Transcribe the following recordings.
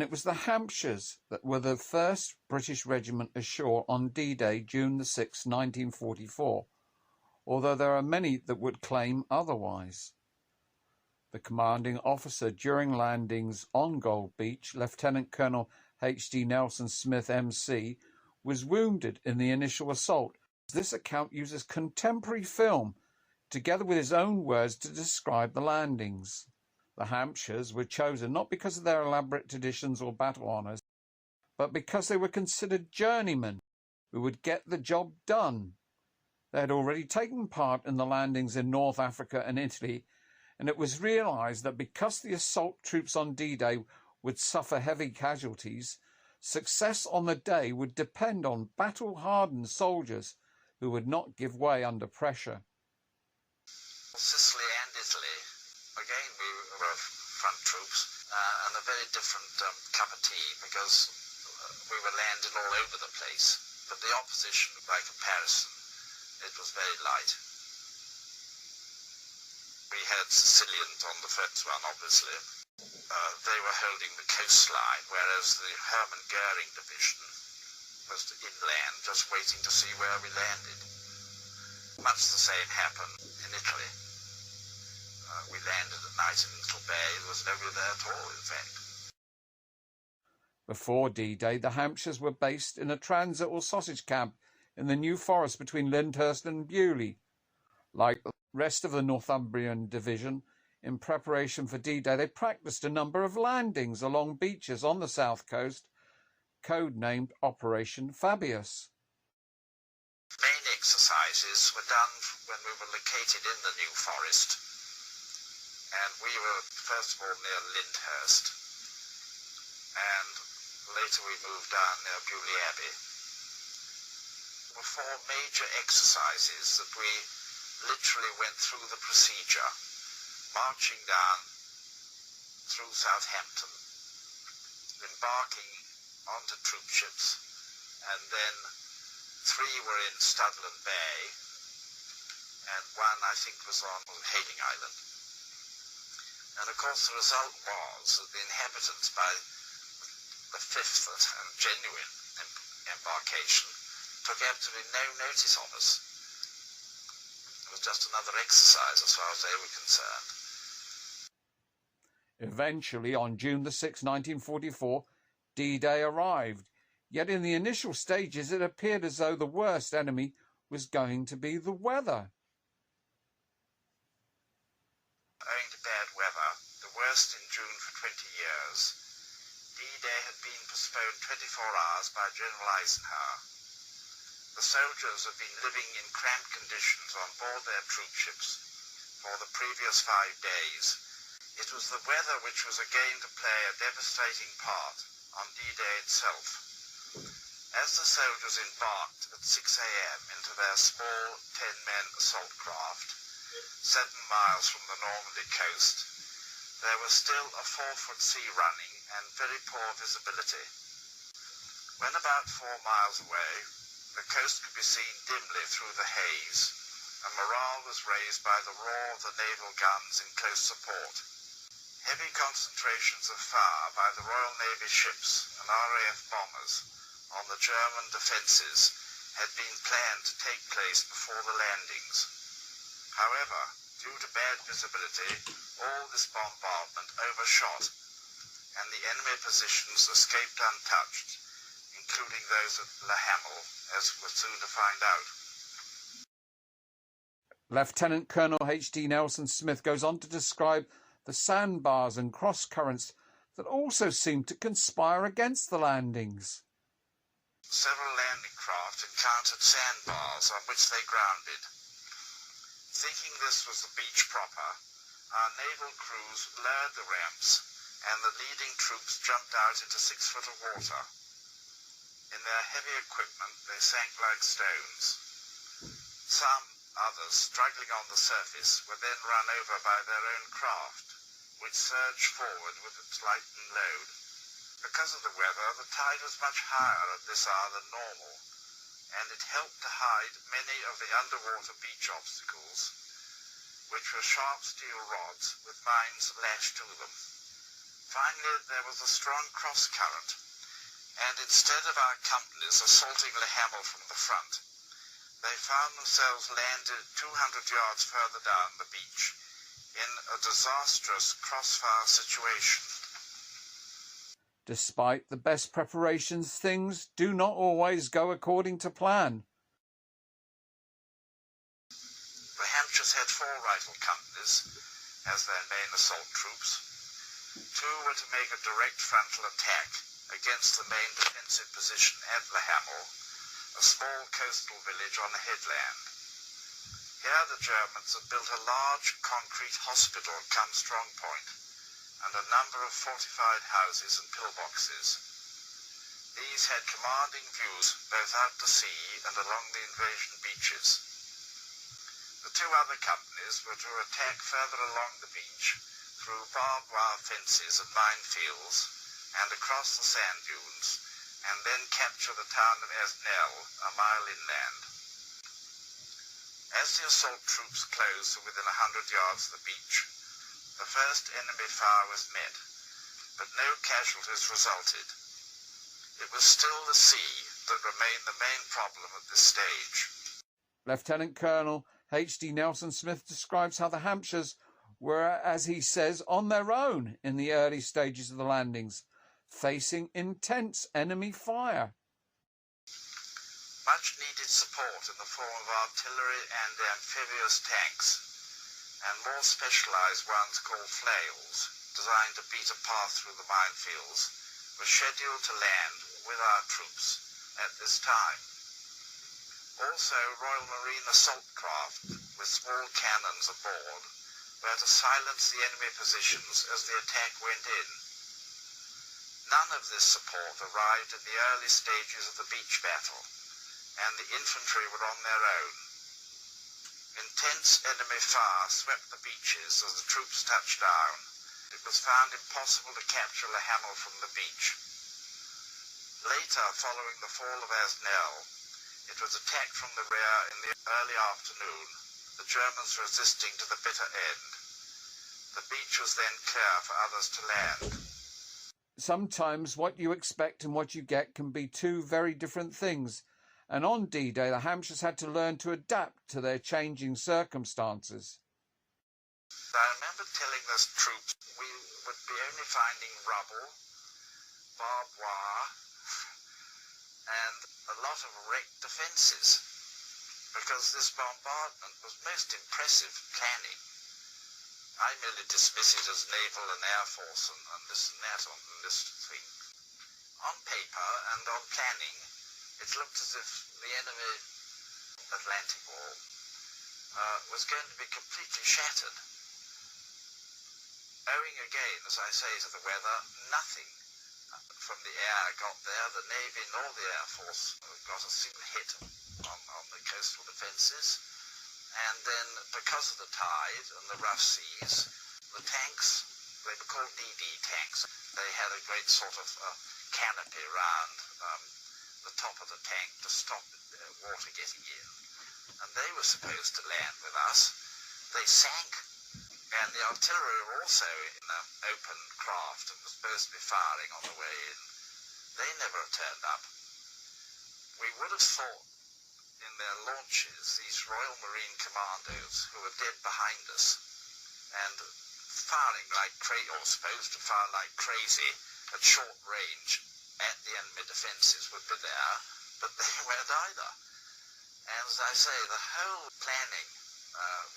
It was the Hampshires that were the first British regiment ashore on D-Day, June the 6th, 1944, although there are many that would claim otherwise. The commanding officer during landings on Gold Beach, Lieutenant Colonel H.D. Nelson Smith, MC, was wounded in the initial assault. This account uses contemporary film, together with his own words, to describe the landings. The Hampshires were chosen not because of their elaborate traditions or battle honours, but because they were considered journeymen who would get the job done. They had already taken part in the landings in North Africa and Italy, and it was realised that because the assault troops on D-Day would suffer heavy casualties, success on the day would depend on battle-hardened soldiers who would not give way under pressure. Sicily and Italy, again we were front troops, and a very different cup of tea, because we were landing all over the place, but the opposition, by comparison, it was very light. We had Sicilians on the first one, obviously. They were holding the coastline, whereas the Hermann Goering division was inland, just waiting to see where we landed. Much the same happened in Italy. We landed at night in Little Bay. There was nobody there at all, in fact. Before D-Day, the Hampshires were based in a transit or sausage camp in the New Forest between Lyndhurst and Beaulieu. Like the rest of the Northumbrian division, in preparation for D-Day, they practiced a number of landings along beaches on the south coast, codenamed Operation Fabius. Main exercises were done when we were located in the New Forest, and we were first of all near Lyndhurst, and later we moved down near Beaulieu Abbey. There were 4 major exercises that we literally went through the procedure, marching down through Southampton, embarking onto troop ships, and then 3 were in Studland Bay, and 1 I think was on Hayling Island. And of course the result was that the inhabitants by the 5th and genuine embarkation took absolutely no notice of us. It was just another exercise as far as they were concerned. Eventually, on June the 6th, 1944, D-Day arrived, yet in the initial stages it appeared as though the worst enemy was going to be the weather. Owing to bad weather, the worst in June for 20 years, D-Day had been postponed 24 hours by General Eisenhower. The soldiers had been living in cramped conditions on board their troop ships for the previous 5 days. It was the weather which was again to play a devastating part on D-Day itself. As the soldiers embarked at 6 a.m. into their small 10-men assault craft, 7 miles from the Normandy coast, there was still a 4-foot sea running and very poor visibility. When about 4 miles away, the coast could be seen dimly through the haze, and morale was raised by the roar of the naval guns in close support. Heavy concentrations of fire by the Royal Navy ships and RAF bombers on the German defences had been planned to take place before the landings. However, due to bad visibility, all this bombardment overshot, and the enemy positions escaped untouched, including those at La Hamel, as we're soon to find out. Lieutenant Colonel H.D. Nelson Smith goes on to describe the sandbars and cross-currents that also seemed to conspire against the landings. Several landing craft encountered sandbars on which they grounded. Thinking this was the beach proper, our naval crews lowered the ramps, and the leading troops jumped out into 6 foot of water. In their heavy equipment, they sank like stones. Some others, struggling on the surface, were then run over by their own craft, which surged forward with its lightened load. Because of the weather, the tide was much higher at this hour than normal, and it helped to hide many of the underwater beach obstacles, which were sharp steel rods with mines lashed to them. Finally, there was a strong cross-current, and instead of our companies assaulting Le Hamel from the front, they found themselves landed 200 yards further down the beach in a disastrous crossfire situation. Despite the best preparations, things do not always go according to plan. The Hampshires had 4 rifle companies as their main assault troops. 2 were to make a direct frontal attack against the main defensive position at Le Hamel, a small coastal village on a headland. Here the Germans had built a large concrete hospital cum strong point, and a number of fortified houses and pillboxes. These had commanding views both out to sea and along the invasion beaches. The 2 other companies were to attack further along the beach through barbed wire fences and minefields and across the sand dunes, and then capture the town of Asnell, a mile inland. As the assault troops closed to within 100 yards of the beach, the first enemy fire was met, but no casualties resulted. It was still the sea that remained the main problem at this stage. Lieutenant Colonel H.D. Nelson Smith describes how the Hampshires were, as he says, on their own in the early stages of the landings, facing intense enemy fire. Much needed support in the form of artillery and amphibious tanks, and more specialized ones called flails, designed to beat a path through the minefields, were scheduled to land with our troops at this time. Also, Royal Marine assault craft with small cannons aboard were to silence the enemy positions as the attack went in. None of this support arrived in the early stages of the beach battle, and the infantry were on their own. Intense enemy fire swept the beaches as the troops touched down. It was found impossible to capture Le Hamel from the beach. Later, following the fall of Asnell, it was attacked from the rear in the early afternoon, the Germans resisting to the bitter end. The beach was then clear for others to land. Sometimes what you expect and what you get can be 2 very different things, and on D-Day the Hampshires had to learn to adapt to their changing circumstances. I remember telling those troops we would be only finding rubble, barbed wire, and a lot of wrecked defences, because this bombardment was most impressive planning. I merely dismiss it as naval and air force and this and that on this thing. On paper and on planning, it looked as if the enemy Atlantic wall was going to be completely shattered. Owing again, as I say, to the weather, nothing from the air got there. The Navy nor the Air Force got a single hit on the coastal defences. And then, because of the tide and the rough seas, the tanks, they were called DD tanks. They had a great sort of canopy around the top of the tank to stop water getting in. And they were supposed to land with us. They sank, and the artillery were also in an open craft and were supposed to be firing on the way in. They never turned up. We would have thought in their launches these Royal Marine commandos who were dead behind us and firing like crazy, or supposed to fire like crazy at short range at the enemy defences would be there, but they weren't either. And as I say, the whole planning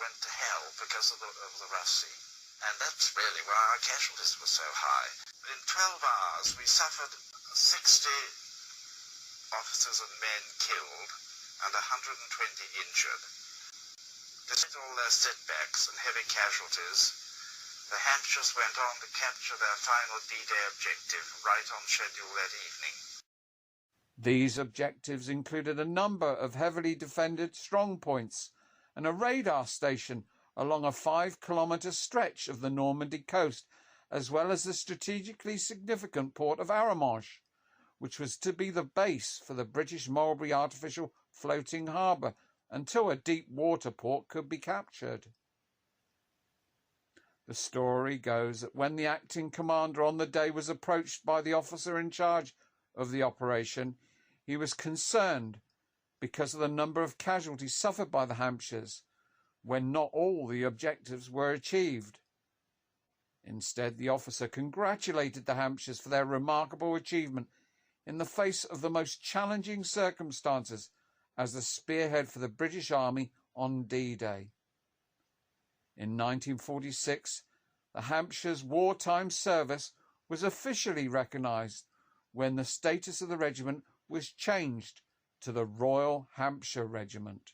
went to hell because of the rough sea. And that's really why our casualties were so high. In 12 hours, we suffered 60 officers and men killed and 120 injured. Despite all their setbacks and heavy casualties, the Hampshires went on to capture their final D-Day objective right on schedule that evening. These objectives included a number of heavily defended strong points and a radar station along a 5-kilometre stretch of the Normandy coast, as well as the strategically significant port of Arromanches, which was to be the base for the British Mulberry Artificial Floating Harbour until a deep water port could be captured. The story goes that when the acting commander on the day was approached by the officer in charge of the operation, he was concerned because of the number of casualties suffered by the Hampshires when not all the objectives were achieved. Instead, the officer congratulated the Hampshires for their remarkable achievement in the face of the most challenging circumstances as the spearhead for the British Army on D-Day. In 1946, the Hampshire's wartime service was officially recognised when the status of the regiment was changed to the Royal Hampshire Regiment.